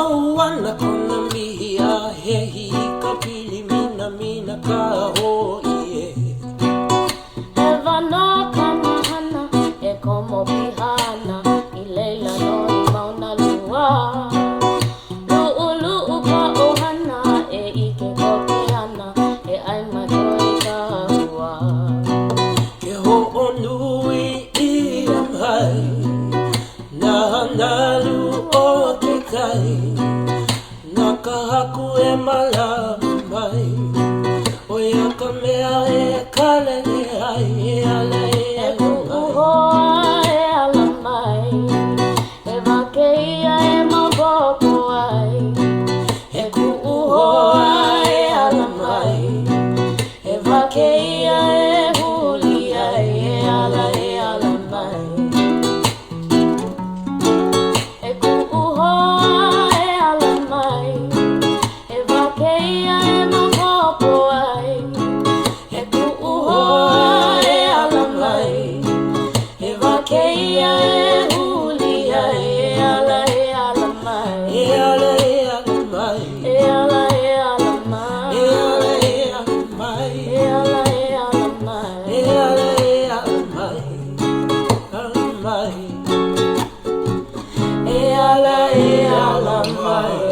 wana kona mihia hehi ka pili mina mina ka hoie. E wano ka mahana e komo pihana I leila no I mauna lua. Lu'u lu'u ka ohana e ike koke ana e ai matoi ka hua. Ke ho'o nui I am hai na hanalu o te kai na ka haku e malamai o ia ka mea e kalele ai e ala e E ku'uhoa e ala mai e wakeia e maboko ai. e ku'uhoa e ala mai E wakeia e huli ai e ala mai. E ku'uhoa e ala mai e wakeia e mahopo ai. E ku'uhoa e ala mai e wakeia e huli ai e ala mai. e ala mai E ala mai. e ala mai E ala mai. e ala mai ala mai e ala mai